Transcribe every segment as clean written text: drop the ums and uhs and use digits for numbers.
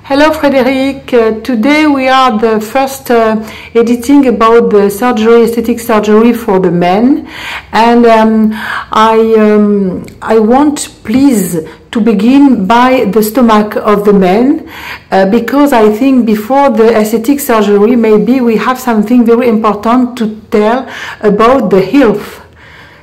Hello Frederic, today we are the first editing about the surgery, aesthetic surgery for the men, and I want please to begin by the stomach of the men, because I think before the aesthetic surgery maybe we have something very important to tell about the health,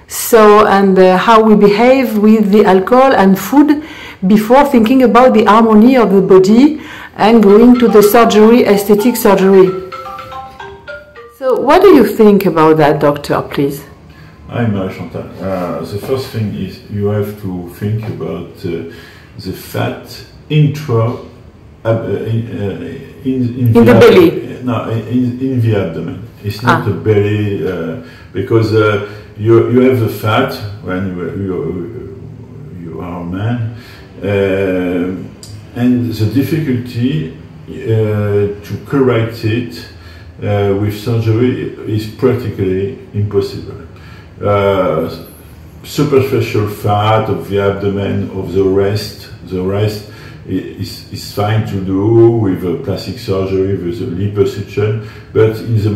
so and how we behave with the alcohol and food before thinking about the harmony of the body and going to the surgery, aesthetic surgery. So what do you think about that, doctor, please? Hi, Marie-Chantal. The first thing is you have to think about the fat in the belly. No, in the abdomen. It's not the belly, because you have the fat when you are a man. And the difficulty to correct it with surgery is practically impossible. Superficial fat of the abdomen, of the rest is fine to do with a plastic surgery, with a liposuction, but in the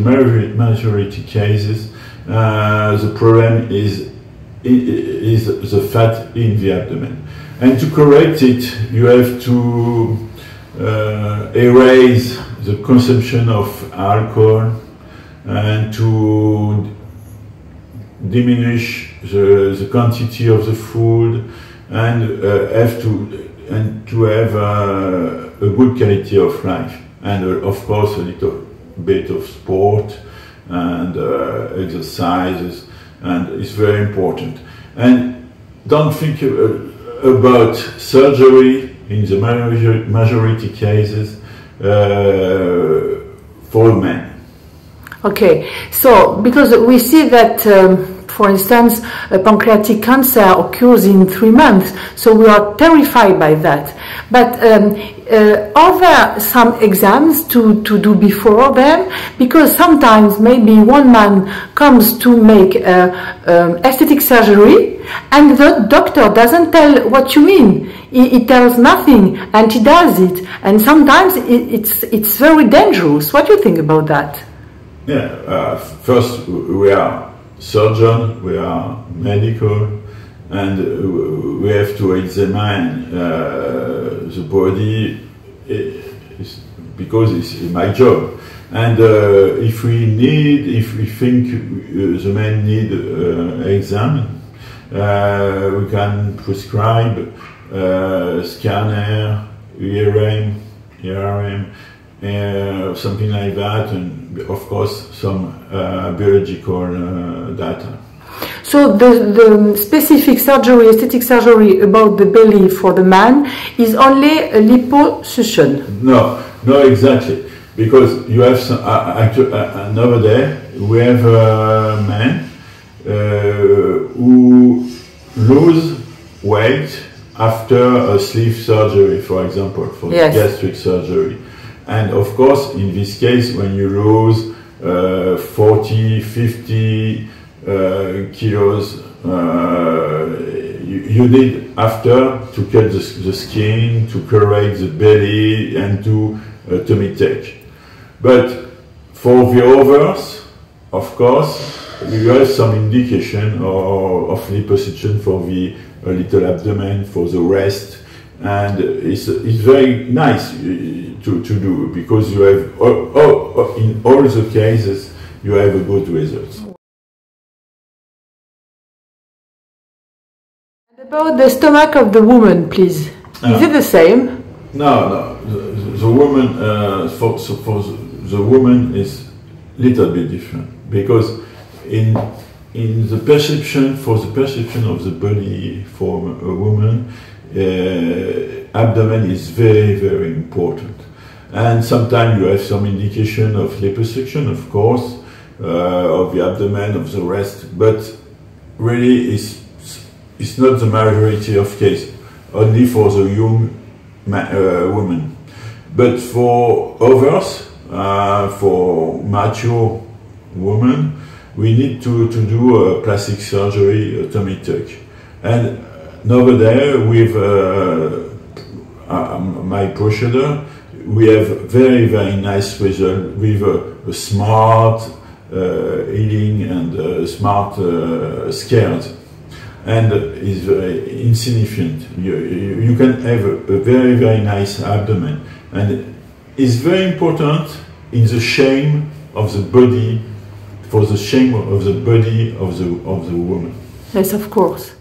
majority cases the problem is the fat in the abdomen. And to correct it, you have to erase the consumption of alcohol and to diminish the quantity of the food, and to have a good quality of life, and of course a little bit of sport and exercises, and it's very important. And don't think about surgery in the majority cases for men. Okay, so because we see that, for instance, pancreatic cancer occurs in 3 months, so we are terrified by that. But are there some exams to do before them? Because sometimes maybe one man comes to make aesthetic surgery and the doctor doesn't tell what you mean. He tells nothing and he does it. And sometimes it's very dangerous. What do you think about that? Yeah, first we are surgeon, we are medical, and we have to examine the body because it's my job. And if we think the men need exam, we can prescribe scanner, ERM, something like that, and of course some biological data. So the specific surgery, aesthetic surgery about the belly for the man is only a liposuction? No, exactly, because you have some, another day we have men who lose weight after a sleeve surgery, for example, for gastric surgery. And of course, in this case, when you lose 40, 50 kilos, you need after to cut the skin, to correct the belly, and do a tummy tuck. But for the others, of course, you have some indication of liposuction for the little abdomen, for the rest, and it's very nice to do, because you have in all the cases you have a good results. About the stomach of the woman, please. Is it the same? No. The woman for the woman is little bit different, because in the perception of the body for a woman, abdomen is very, very important. And sometimes you have some indication of liposuction, of course, of the abdomen, of the rest, but really it's not the majority of cases, only for the young woman. But for others, for mature women, we need to do a plastic surgery, a tummy tuck. And over there, with my procedure, we have very, very nice result with a smart healing and smart scares. And is very insignificant. You can have a very, very nice abdomen. And it's very important in the shame of the body, for the shame of the body of the woman. Yes, of course.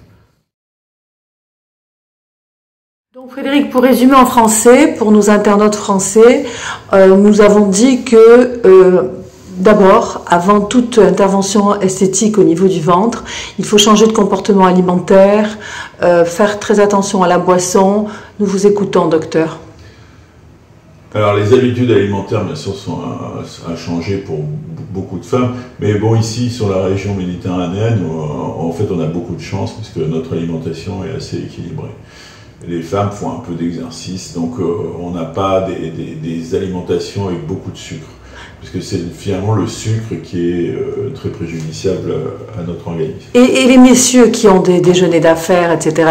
Donc Frédéric, pour résumer en français, pour nos internautes français, nous avons dit que d'abord, avant toute intervention esthétique au niveau du ventre, il faut changer de comportement alimentaire, faire très attention à la boisson. Nous vous écoutons, docteur. Alors les habitudes alimentaires, bien sûr, sont à changer pour beaucoup de femmes, mais bon, ici, sur la région méditerranéenne, en fait, on a beaucoup de chance puisque notre alimentation est assez équilibrée. Les femmes font un peu d'exercice, donc on n'a pas des alimentations avec beaucoup de sucre. Parce que c'est finalement le sucre qui est très préjudiciable à notre organisme. Et les messieurs qui ont des déjeuners d'affaires, etc.,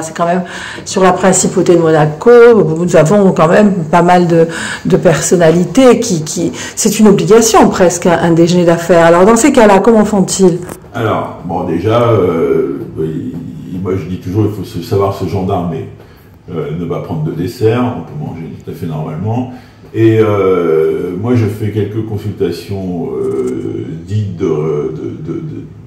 c'est quand même sur la principauté de Monaco, nous avons quand même pas mal de personnalités qui c'est une obligation presque, un déjeuner d'affaires. Alors dans ces cas-là, comment font-ils? Alors, bon déjà, moi je dis toujours, il faut savoir se gendarmer. Ne pas prendre de dessert, on peut manger tout à fait normalement. Et moi, je fais quelques consultations dites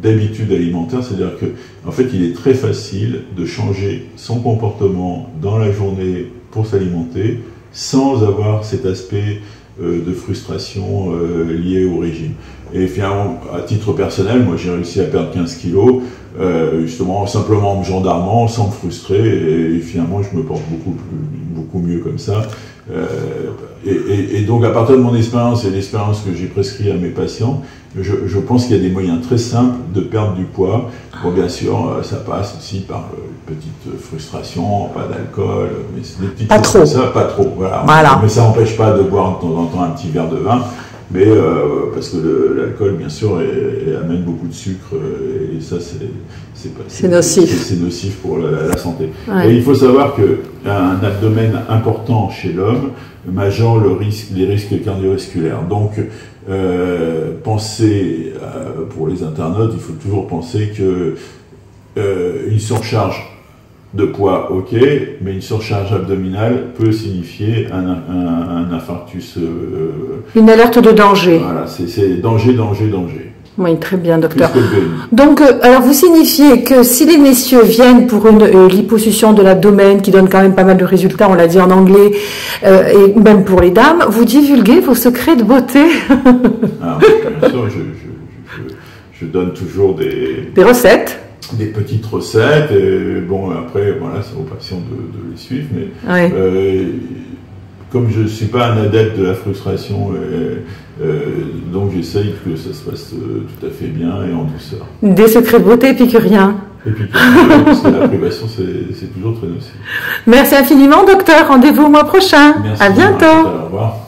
d'habitudes alimentaires, c'est-à-dire que, en fait, il est très facile de changer son comportement dans la journée pour s'alimenter, sans avoir cet aspect de frustration lié au régime. Et finalement, à titre personnel, moi, j'ai réussi à perdre 15 kilos, justement, simplement en me gendarmant, sans me frustrer, et finalement, je me porte beaucoup mieux comme ça. Et donc, à partir de mon expérience et l'expérience que j'ai prescrit à mes patients, je pense qu'il y a des moyens très simples de perdre du poids. Bon, bien sûr, ça passe aussi par une petite frustration, pas d'alcool, mais c'est des petites choses comme ça, pas trop. Voilà. Mais ça n'empêche pas de boire de temps en temps un petit verre de vin. Mais parce que l'alcool, bien sûr, amène beaucoup de sucre et ça, c'est nocif. C'est nocif pour la santé. Ouais. Et il faut savoir qu'un abdomen important chez l'homme majore les risques cardiovasculaires. Donc, pour les internautes, il faut toujours penser que une surcharge de poids, ok, mais une surcharge abdominale peut signifier un infarctus. Une alerte de danger. Voilà, c'est danger. Oui, très bien, docteur. Donc, alors vous signifiez que si les messieurs viennent pour une liposuction de l'abdomen qui donne quand même pas mal de résultats, on l'a dit en anglais, et même pour les dames, vous divulguez vos secrets de beauté. Alors, bien sûr, je donne toujours des recettes. Des petites recettes, et bon, après, voilà, c'est aux patients de les suivre, mais comme je ne suis pas un adepte de la frustration, donc j'essaye que ça se passe tout à fait bien et en douceur. Des secrets de beauté épicuriens. Parce que la privation, c'est toujours très nocif. Merci infiniment, docteur. Rendez-vous au mois prochain. Merci. À bientôt. Au revoir.